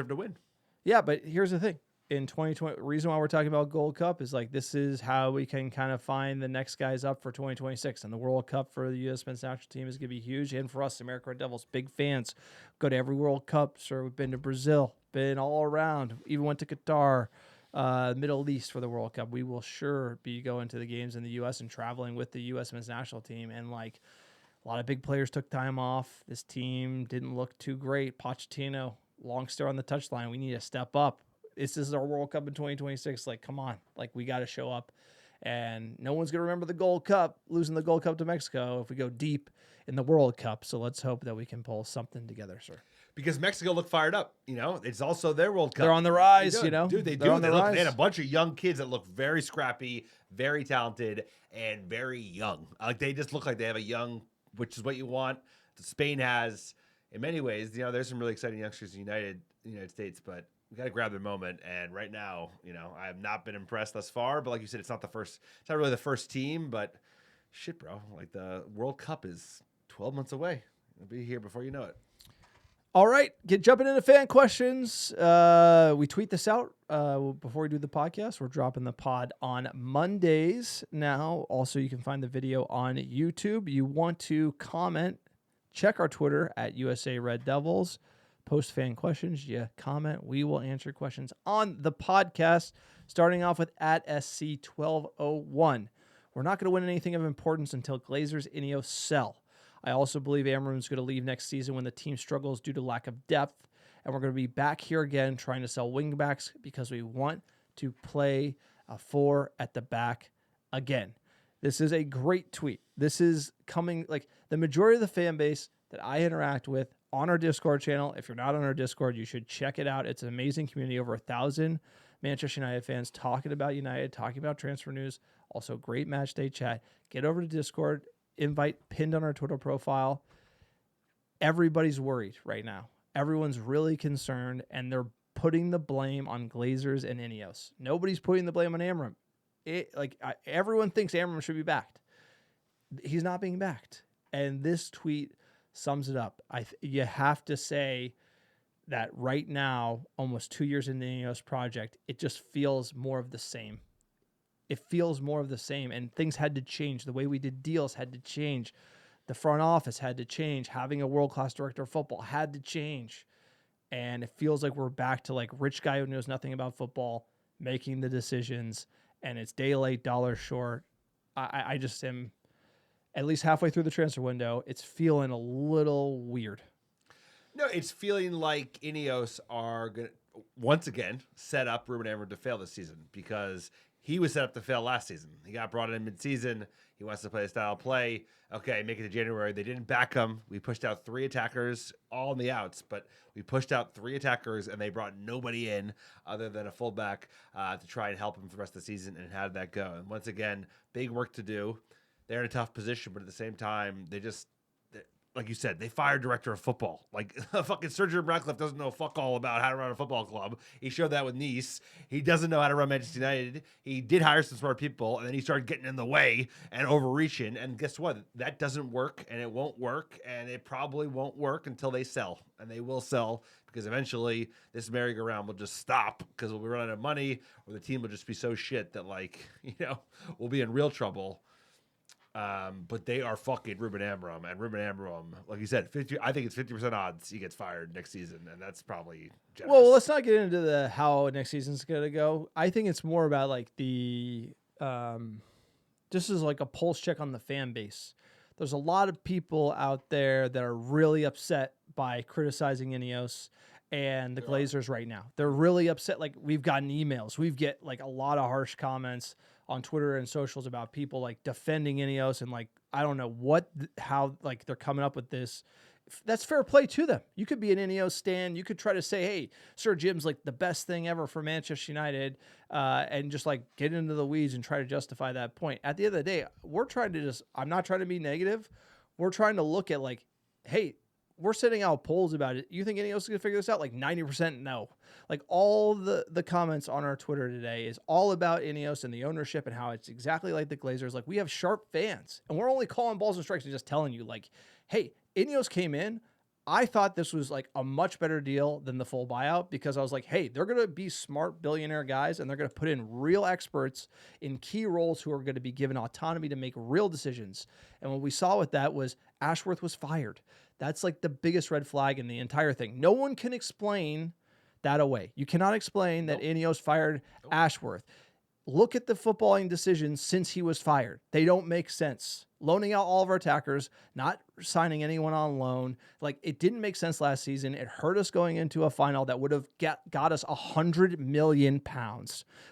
to win. Yeah, but here's the thing. In 2020, reason why we're talking about Gold Cup is this is how we can kind of find the next guys up for 2026. And the World Cup for the U.S. men's national team is going to be huge. And for us, America Red Devils, big fans. Go to every World Cup. Sir, we've been to Brazil, been all around, even went to Qatar, Middle East for the World Cup. We will sure be going to the games in the U.S. and traveling with the U.S. men's national team. And a lot of big players took time off. This team didn't look too great. Pochettino, long stare on the touchline. We need to step up. This is our World Cup in 2026. Come on. We got to show up. And no one's going to remember the Gold Cup, losing the Gold Cup to Mexico if we go deep in the World Cup. So let's hope that we can pull something together, sir. Because Mexico looked fired up. It's also their World Cup. They're on the rise, Dude, they They're do. They had a bunch of young kids that look very scrappy, very talented, and very young. They just look like they have a young, which is what you want. Spain has, in many ways, there's some really exciting youngsters in the United States, but We got to grab the moment. And right now, I have not been impressed thus far. But like you said, it's not really the first team. But shit, bro, like the World Cup is 12 months away. It'll be here before you know it. All right, jumping into fan questions. We tweet this out before we do the podcast. We're dropping the pod on Mondays now. Also, you can find the video on YouTube. You want to comment, check our Twitter at USA Red Devils. Post fan questions. You comment. We will answer questions on the podcast. Starting off with at SC1201. We're not going to win anything of importance until Glazers INeos sell. I also believe Amram's going to leave next season when the team struggles due to lack of depth, and we're going to be back here again trying to sell wingbacks because we want to play a 4 at the back again. This is a great tweet. This is coming, like, the majority of the fan base that I interact with on our Discord channel. If you're not on our Discord, you should check it out. It's an amazing community, over 1,000 Manchester United fans talking about United, talking about transfer news, also great match day chat. Get over to Discord. Invite pinned on our Twitter profile. Everybody's worried right now. Everyone's really concerned, and they're putting the blame on Glazers and INeos. Nobody's putting the blame on Amram. Everyone thinks Amram should be backed. He's not being backed, and this tweet sums it up. You have to say that right now, almost 2 years in the INeos project, it just feels more of the same. It feels more of the same, and things had to change. The way we did deals had to change. The front office had to change. Having a world-class director of football had to change. And it feels like we're back to like rich guy who knows nothing about football making the decisions, and it's day late, dollar short. I just am at least halfway through the transfer window. It's feeling a little weird. No, it's feeling like INeos are going to, once again, set up Ruben Amram to fail this season, because he was set up to fail last season. He got brought in mid-season. He wants to play a style of play. Okay, make it to January. They didn't back him. We pushed out 3 attackers, all on the outs, but we pushed out 3 attackers, and they brought nobody in other than a fullback to try and help him for the rest of the season. And how did that go? And once again, big work to do. They're in a tough position, but at the same time, like you said, they fired director of football. Like, fucking Sergio Ratcliffe doesn't know fuck all about how to run a football club. He showed that with Nice. He doesn't know how to run Manchester United. He did hire some smart people, and then he started getting in the way and overreaching. And guess what? That doesn't work, and it won't work, and it probably won't work until they sell. And they will sell, because eventually this merry-go-round will just stop, because we'll be running out of money, or the team will just be so shit that, like, we'll be in real trouble. But they are fucking Ruben Amram, and Ruben Amram, like you said, I think it's 50% odds he gets fired next season, and that's probably generous. Well, let's not get into how next season's going to go. I think it's more about like just as like a pulse check on the fan base. There's a lot of people out there that are really upset by criticizing INeos and the Glazers right now. They're really upset. Like, we've gotten emails. We've get like a lot of harsh comments on Twitter and socials about people like defending INeos, and like, I don't know how like they're coming up with this. That's fair play to them. You could be an INeos stan. You could try to say, hey, Sir Jim's like the best thing ever for Manchester United, and just like get into the weeds and try to justify that point. At the end of the day, I'm not trying to be negative. We're trying to look at like, hey, we're sending out polls about it. You think INeos is going to figure this out? Like 90% no. Like, all the comments on our Twitter today is all about INeos and the ownership and how it's exactly like the Glazers. Like, we have sharp fans, and we're only calling balls and strikes and just telling you like, hey, INeos came in. I thought this was like a much better deal than the full buyout, because I was like, hey, they're going to be smart billionaire guys, and they're going to put in real experts in key roles who are going to be given autonomy to make real decisions. And what we saw with that was Ashworth was fired. That's like the biggest red flag in the entire thing. No one can explain that away. You cannot explain that INeos fired Ashworth. Look at the footballing decisions since he was fired. They don't make sense. Loaning out all of our attackers, not signing anyone on loan. Like, it didn't make sense last season. It hurt us going into a final that would have got us £100 million.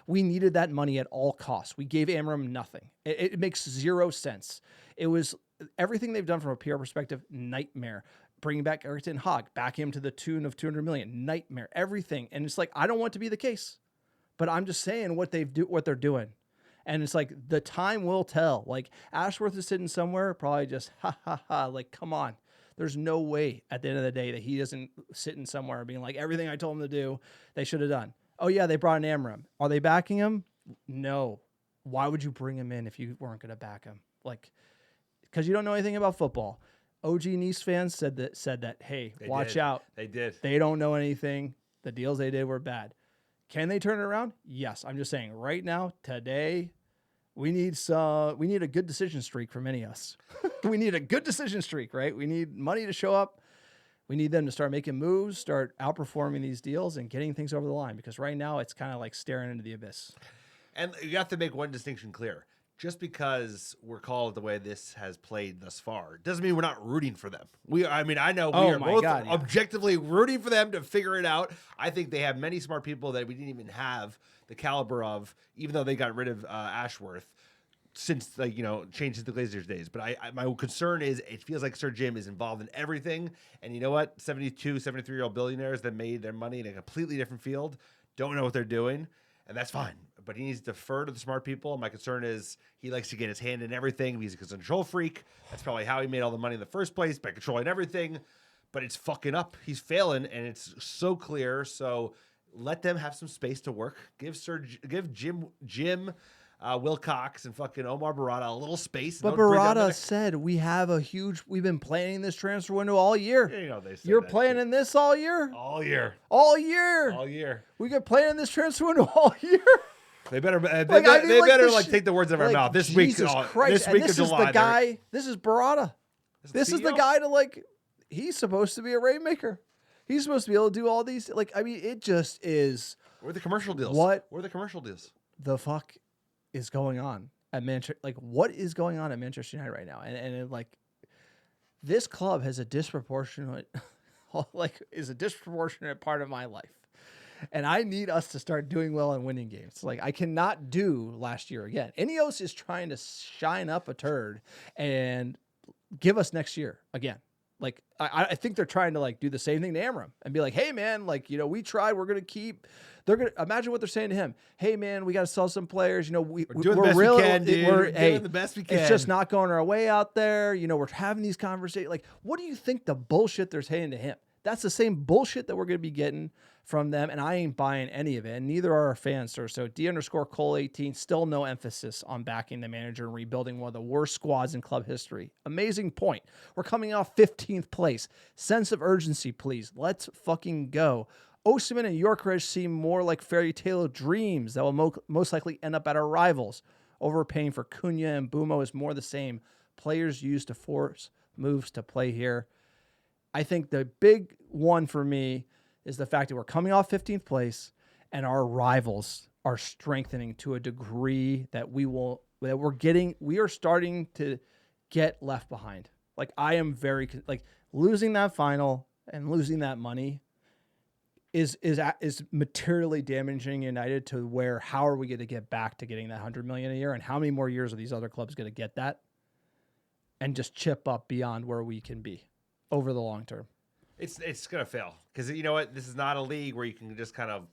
We needed that money at all costs. We gave Amram nothing. It makes zero sense. It was everything they've done from a PR perspective, nightmare. Bringing back Erik ten Hag, back him to the tune of $200 million, nightmare, everything. And it's like, I don't want it to be the case, but I'm just saying what they're doing. And it's like, the time will tell. Like, Ashworth is sitting somewhere, probably just, like, come on. There's no way at the end of the day that he isn't sitting somewhere being like, everything I told him to do, they should have done. Oh, yeah, they brought in Amram. Are they backing him? No. Why would you bring him in if you weren't going to back him? Like, because you don't know anything about football. OG Nice fans said that, hey, watch out. They did. They don't know anything. The deals they did were bad. Can they turn it around? Yes. I'm just saying right now, today, we need a good decision streak from INeos. We need a good decision streak, right? We need money to show up. We need them to start making moves, start outperforming these deals and getting things over the line, because right now it's kind of like staring into the abyss. And you have to make one distinction clear. Just because we're called the way this has played thus far doesn't mean we're not rooting for them. I know we are both objectively rooting for them to figure it out. I think they have many smart people that we didn't even have the caliber of, even though they got rid of Ashworth since changes the Glazers days. But my concern is it feels like Sir Jim is involved in everything. And you know what? 72, 73-year-old billionaires that made their money in a completely different field don't know what they're doing. And that's fine. But he needs to defer to the smart people. My concern is he likes to get his hand in everything. He's a control freak. That's probably how he made all the money in the first place, by controlling everything. But it's fucking up. He's failing, and it's so clear. So let them have some space to work. Give Jim Wilcox and fucking Omar Barada a little space. But Barada said we've been planning this transfer window all year. You're planning this all year? All year. All year. All year. We got planning this transfer window all year. They better take the words out of our mouth this week. Christ. This week and this of July. Is the guy. This is Barada. This is the guy to he's supposed to be a rainmaker. He's supposed to be able to do all these. It just is. Where are the commercial deals? What? Where are the commercial deals? The fuck is going on at Manchester? What is going on at Manchester United right now? This club has a disproportionate, is a disproportionate part of my life. And I need us to start doing well and winning games. I cannot do last year again. INeos is trying to shine up a turd and give us next year again. I think they're trying to do the same thing to Amram and be like, hey man, we tried, we're going to keep, they're going to imagine what they're saying to him. Hey man, we got to sell some players. We're doing the best we can. It's just not going our way out there. We're having these conversations. What do you think the bullshit they're saying to him? That's the same bullshit that we're going to be getting from them, and I ain't buying any of it, and neither are our fans, sir. So D_Cole18, still no emphasis on backing the manager and rebuilding one of the worst squads in club history. Amazing point. We're coming off 15th place. Sense of urgency, please. Let's fucking go. Osimhen and Gyökeres seem more like fairy tale dreams that will most likely end up at our rivals. Overpaying for Cunha and Mbuemo is more the same. Players used to force moves to play here. I think the big one for me is the fact that we're coming off 15th place and our rivals are strengthening to a degree that we are starting to get left behind. I am very losing that final and losing that money is materially damaging United to where, how are we going to get back to getting that $100 million a year, and how many more years are these other clubs going to get that and just chip up beyond where we can be over the long term? It's going to fail, because you know what? This is not a league where you can just kind of,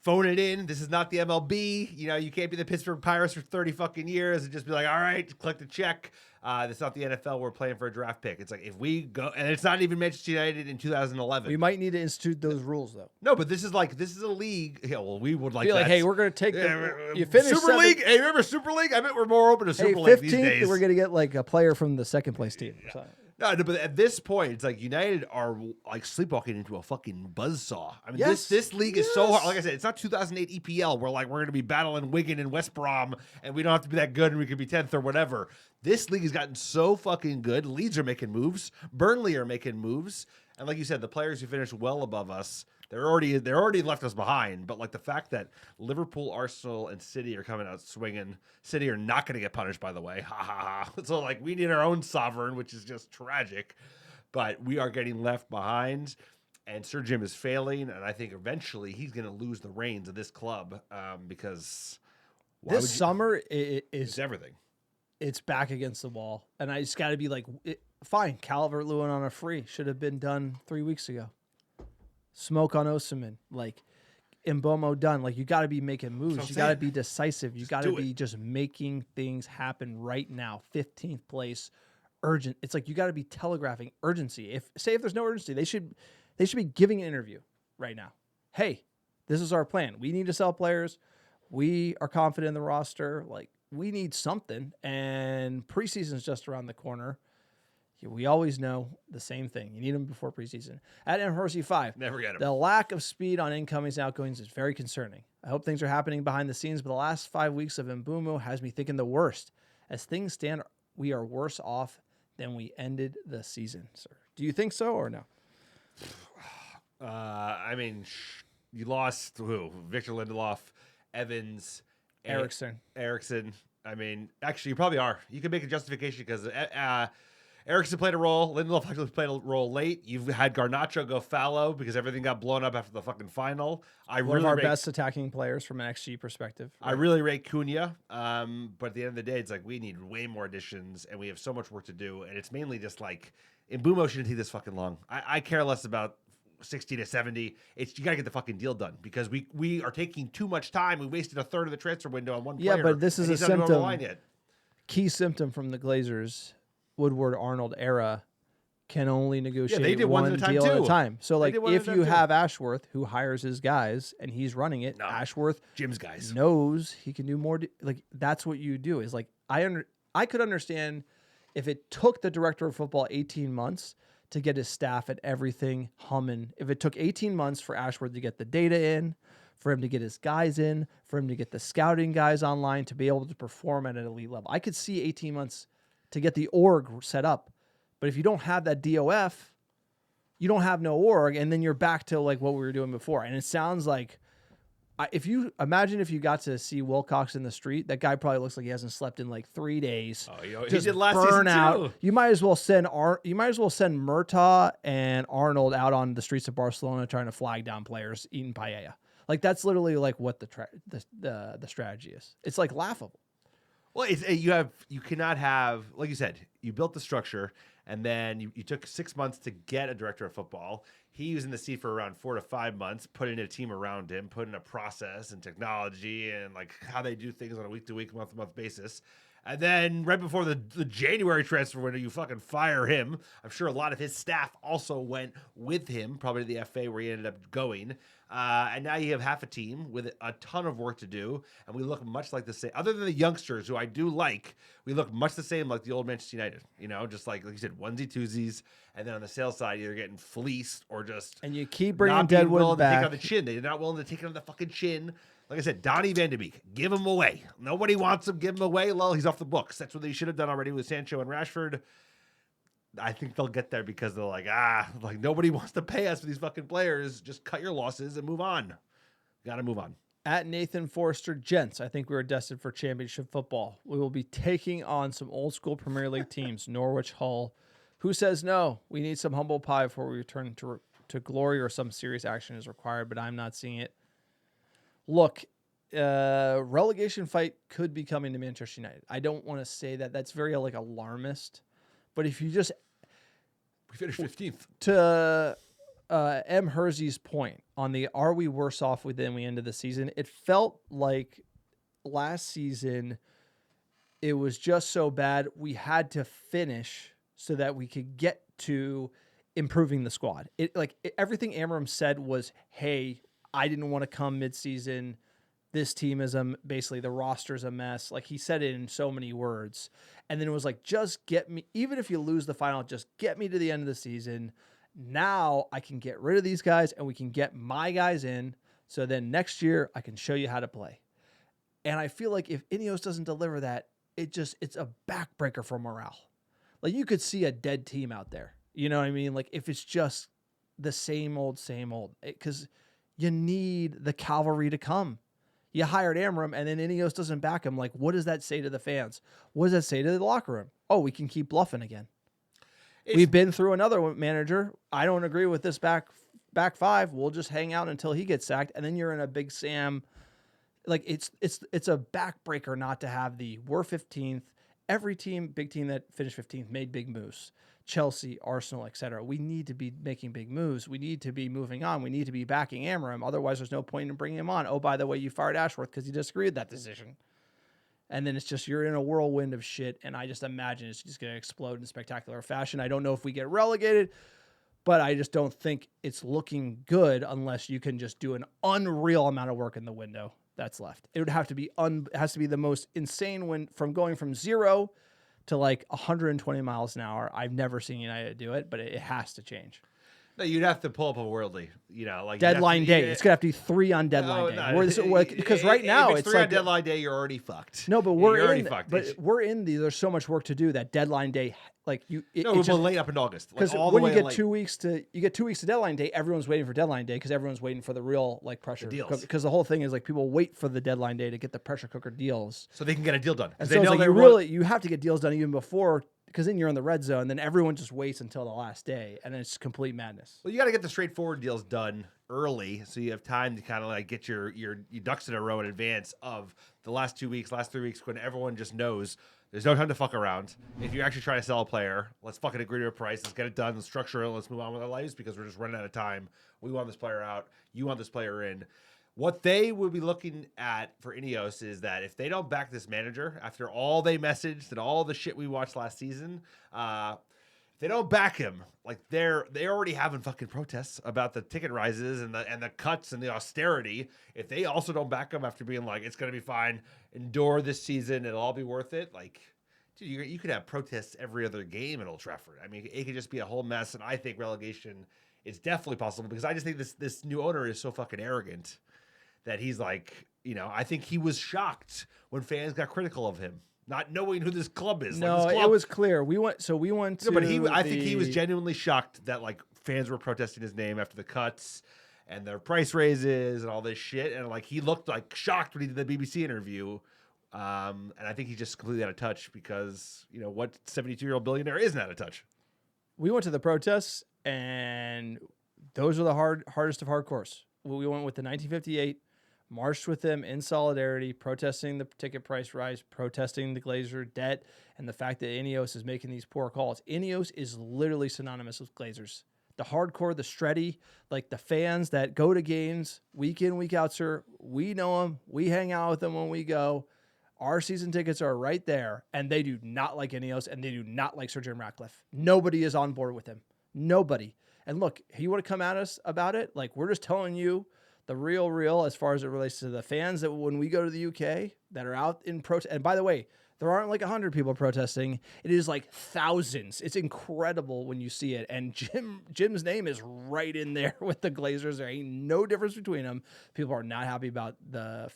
phone it in. This is not the MLB. You can't be the Pittsburgh Pirates for 30 fucking years and just be like, all right, collect the check. It's not the NFL. We're playing for a draft pick. It's if we go, and it's not even Manchester United in 2011. We might need to institute those rules, though. No, but this is a league. Yeah, well, we would like that. Hey, we're going to take you finish Super League. Hey, remember Super League? I bet we're more open to Super League these days. We're going to get a player from the second place team. So. No, but at this point, it's United are sleepwalking into a fucking buzzsaw. I mean, this league is so hard. Like I said, it's not 2008 EPL where we're going to be battling Wigan and West Brom and we don't have to be that good and we could be 10th or whatever. This league has gotten so fucking good. Leeds are making moves. Burnley are making moves. And like you said, the players who finished well above us, they're already left us behind. But the fact that Liverpool, Arsenal, and City are coming out swinging. City are not going to get punished, by the way. Ha ha ha. So we need our own sovereign, which is just tragic. But we are getting left behind, and Sir Jim is failing. And I think eventually he's going to lose the reins of this club because this summer is everything. It's back against the wall, and I just got to be fine. Calvert-Lewin on a free should have been done 3 weeks ago. Smoke on Osimhen, Mbuemo done. You got to be making moves. You got to be decisive. You got to be just making things happen right now. 15th place, urgent. It's like you got to be telegraphing urgency. If there's no urgency, they should be giving an interview right now. Hey, this is our plan. We need to sell players. We are confident in the roster. Like, we need something, and preseason's just around the corner. We always know the same thing. You need them before preseason. At MHersey5, Never get them. The lack of speed on incomings and outgoings is very concerning. I hope things are happening behind the scenes, but the last 5 weeks of Mbuemo has me thinking the worst. As things stand, we are worse off than we ended the season, sir. Do you think so or no? I mean, you lost who? Victor Lindelof, Evans, Eriksson. I mean, actually, you probably are. You can make a justification because Eriksson played a role. Lindelof actually played a role late. You've had Garnacho go fallow because everything got blown up after the fucking final. One of our best attacking players from an XG perspective. Right? I really rate Cunha, but at the end of the day, it's like we need way more additions, and we have so much work to do, and it's mainly just like Mbuemo shouldn't take this fucking long. I care less about 60 to 70. You got to get the fucking deal done because we are taking too much time. We wasted a third of the transfer window on one player. Yeah, but this is a symptom. Key symptom from the Glazers. Woodward-Arnold era can only negotiate one deal at a time. So, like, if you have Ashworth, who hires his guys, and he's running it, Ashworth Jim's guys knows he can do more. Like, that's what you do. Is like, I could understand if it took the director of football 18 months to get his staff and everything humming. If it took 18 months for Ashworth to get the data in, for him to get his guys in, for him to get the scouting guys online, to be able to perform at an elite level. I could see 18 months to get the org set up. But if you don't have that DOF, you don't have no org, and then you're back to like what we were doing before. And it sounds like, if you got to see Wilcox in the street, that guy probably looks like he hasn't slept in like 3 days. Oh, he did last season too. You might as well send Murtaugh and Arnold out on the streets of Barcelona trying to flag down players eating paella. Like, that's literally like what the strategy is. It's like laughable. Well, you cannot have, like you said, you built the structure, and then you took 6 months to get a director of football. He was in the seat for around 4 to 5 months, put in a team around him, put in a process and technology and like how they do things on a week-to-week, month-to-month basis. And then right before the January transfer window, you fucking fire him. I'm sure a lot of his staff also went with him, probably to the FA where he ended up going. And now you have half a team with a ton of work to do. And we look much like the same, other than the youngsters who I do like, we look much the same like the old Manchester United, just like you said, onesie twosies. And then on the sales side, you're getting fleeced or just. And you keep bringing Deadwood back. To take on the chin. They're not willing to take it on the fucking chin. Like I said, Donny van de Beek, give him away. Nobody wants him, give him away. Well, he's off the books. That's what they should have done already with Sancho and Rashford. I think they'll get there because they're like nobody wants to pay us for these fucking players. Just cut your losses and move on. Got to move on. At Nathan Forrester, gents, I think we are destined for championship football. We will be taking on some old school Premier League teams, Norwich, Hull. Who says no? We need some humble pie before we return to glory, or some serious action is required, but I'm not seeing it. Look, relegation fight could be coming to Manchester United. I don't want to say that. That's very alarmist. But if you just... We finished 15th. To M. Hersey's point on the are we worse off than we ended the season, it felt like last season it was just so bad we had to finish so that we could get to improving the squad. Everything Amram said was, hey, I didn't want to come mid-season. This team is basically the roster's a mess. Like, he said it in so many words. And then it was like, just get me, even if you lose the final, just get me to the end of the season. Now I can get rid of these guys and we can get my guys in. So then next year I can show you how to play. And I feel like if INeos doesn't deliver that, it's a backbreaker for morale. Like, you could see a dead team out there. You know what I mean? Like, if it's just the same old, because you need the cavalry to come. You hired Amram, and then INeos doesn't back him. Like, what does that say to the fans? What does that say to the locker room? Oh, we can keep bluffing again. We've been through another manager. I don't agree with this back five. We'll just hang out until he gets sacked, and then you're in a Big Sam. Like, it's a backbreaker not to have we're 15th. Every team, big team that finished 15th made big moves. Chelsea, Arsenal, etc. We need to be making big moves. We need to be moving on. We need to be backing Amram. Otherwise, there's no point in bringing him on. Oh, by the way, you fired Ashworth because you disagreed with that decision. And then it's just you're in a whirlwind of shit, and I just imagine it's just going to explode in spectacular fashion. I don't know if we get relegated, but I just don't think it's looking good unless you can just do an unreal amount of work in the window that's left. It would have to be it has to be the most insane win from going from 0 to like 120 miles an hour. I've never seen United do it, but it has to change. No, you'd have to pull up a worldly, like deadline day. It's gonna have to be 3 on deadline day. Because right now if it's 3 like on deadline day, you're already fucked. No, but you're already fucked. But we're in the. There's so much work to do that deadline day. Like you, we're late up in August. Because when you get 2 weeks to deadline day, everyone's waiting for deadline day because everyone's waiting for the real like pressure deals. Because the whole thing is like people wait for the deadline day to get the pressure cooker deals, so they can get a deal done. And so it's like you have to get deals done even before. Because then you're in the red zone, then everyone just waits until the last day, and it's complete madness. Well, you got to get the straightforward deals done early, so you have time to kind of like get your ducks in a row in advance of the last 2 weeks, last 3 weeks, when everyone just knows there's no time to fuck around. If you're actually trying to sell a player, let's fucking agree to a price. Let's get it done. Let's structure it. Let's move on with our lives because we're just running out of time. We want this player out. You want this player in. What they would be looking at for INeos is that if they don't back this manager after all they messaged and all the shit we watched last season, if they don't back him, like they're already having fucking protests about the ticket rises and the cuts and the austerity. If they also don't back him after being like, it's gonna be fine, endure this season, it'll all be worth it. Like, dude, you could have protests every other game at Old Trafford. I mean, it could just be a whole mess. And I think relegation is definitely possible because I just think this new owner is so fucking arrogant. That he's like, I think he was shocked when fans got critical of him, not knowing who this club is. No, like, this club, it was clear. We went to. No, but I think he was genuinely shocked that like fans were protesting his name after the cuts and their price raises and all this shit, and like he looked like shocked when he did the BBC interview. And I think he's just completely out of touch because what 72-year-old billionaire isn't out of touch. We went to the protests, and those are the hardest of hardcores. We went with the 1958. Marched with them in solidarity, protesting the ticket price rise, protesting the Glazer debt, and the fact that INeos is making these poor calls. INeos is literally synonymous with Glazers. The hardcore, the shreddy, like the fans that go to games week in, week out, sir. We know them. We hang out with them when we go. Our season tickets are right there, and they do not like INeos, and they do not like Sir Jim Ratcliffe. Nobody is on board with him. Nobody. And look, you want to come at us about it? Like, we're just telling you the real as far as it relates to the fans that when we go to the UK that are out in protest. And by the way, there aren't like 100 people protesting. It is like thousands. It's incredible when you see it. And Jim's name is right in there with the Glazers. There ain't no difference between them. People are not happy about the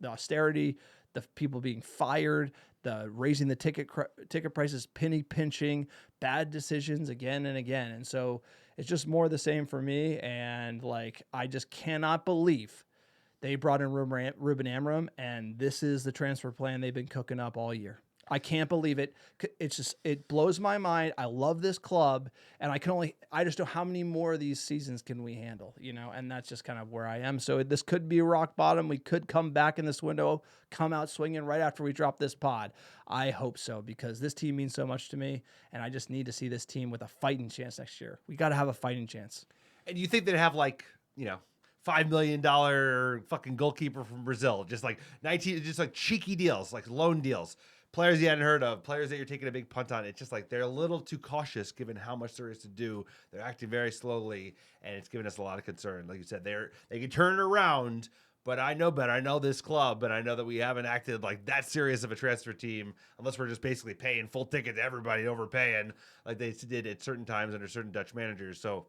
austerity, the people being fired, the raising the ticket prices, penny pinching, bad decisions again and again. And so it's just more of the same for me. And like, I just cannot believe they brought in Ruben Amorim, and this is the transfer plan they've been cooking up all year. I can't believe it. It blows my mind. I love this club, and I just know how many more of these seasons can we handle, and that's just kind of where I am. So this could be rock bottom. We could come back in this window, come out swinging right after we drop this pod. I hope so, because this team means so much to me, and I just need to see this team with a fighting chance next year. We got to have a fighting chance. And you think they'd have like, $5 million fucking goalkeeper from Brazil, just like 19, just like cheeky deals, like loan deals. Players you hadn't heard of, players that you're taking a big punt on. It's just like they're a little too cautious given how much there is to do. They're acting very slowly, and it's giving us a lot of concern. Like you said, they can turn it around, but I know better. I know this club, and I know that we haven't acted like that serious of a transfer team unless we're just basically paying full ticket to everybody, overpaying like they did at certain times under certain Dutch managers. So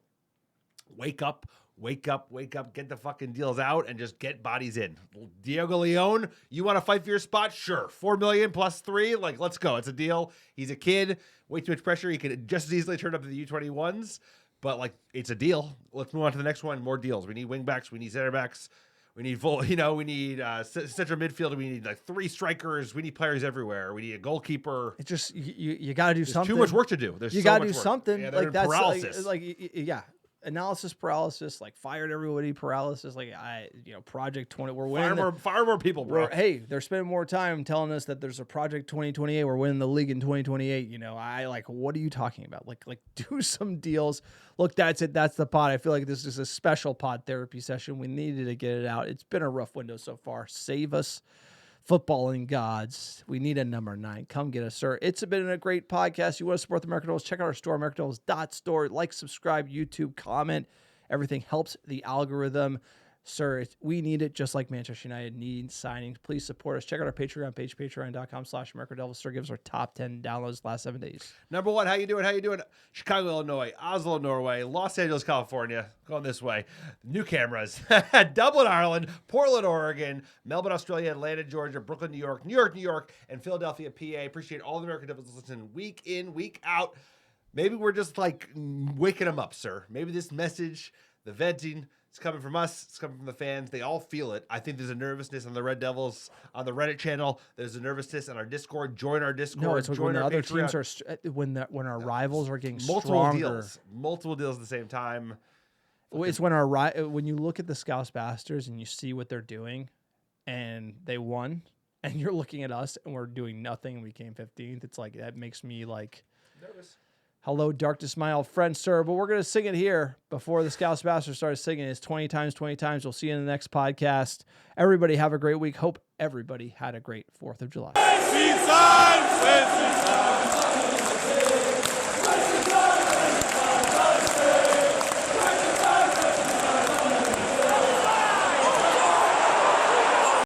wake up, get the fucking deals out and just get bodies in. Diego León, you want to fight for your spot? Sure. 4 million plus 3, like, let's go. It's a deal. He's a kid, way too much pressure. He could just as easily turn up to the U21s, but like, it's a deal. Let's move on to the next one. More deals. We need wing backs. We need center backs. We need full, we need central midfield. We need like 3 strikers. We need players everywhere. We need a goalkeeper. It's just, you got to do something. Too much work to do. You got to do something. Yeah, like that's paralysis. Yeah. Analysis paralysis, like fired everybody paralysis, like Project 20. We're winning. Fire more people, bro. Hey, they're spending more time telling us that there's a Project 2028. We're winning the league in 2028. What are you talking about? Like do some deals. Look, that's it. That's the pod. I feel like this is a special pod therapy session. We needed to get it out. It's been a rough window so far. Save us. footballing gods. We need a number 9. Come get us, sir. It's been a great podcast. You want to support the American Devils? Check out our store, AmericanDevils.store. Like, subscribe, YouTube, comment. Everything helps the algorithm. Sir, we need it just like Manchester United needs signings. Please support us. Check out our Patreon page, patreon.com/AmericanDevils. Sir, gives our top 10 downloads last 7 days. Number 1, how you doing? How you doing? Chicago, Illinois, Oslo, Norway, Los Angeles, California. Going this way. New cameras. Dublin, Ireland, Portland, Oregon, Melbourne, Australia, Atlanta, Georgia, Brooklyn, New York, New York, and Philadelphia, PA. Appreciate all the American Devils listening week in, week out. Maybe we're just like waking them up, sir. Maybe this message, the venting, it's coming from us. It's coming from the fans. They all feel it. I think there's a nervousness on the Red Devils on the Reddit channel. There's a nervousnous on our Discord. Join our Discord. No, it's like join when the our other Patreon. teams are when our rivals are getting multiple stronger. multiple deals at the same time. It's when when you look at the Scouse Bastards and you see what they're doing, and they won, and you're looking at us and we're doing nothing. And we came 15th. It's like that makes me like Nervous. Hello, darkness, my old friend, sir. But we're going to sing it here before the Scouse Bastards started singing. It's 20 times, 20 times. We'll see you in the next podcast. Everybody have a great week. Hope everybody had a great 4th of July.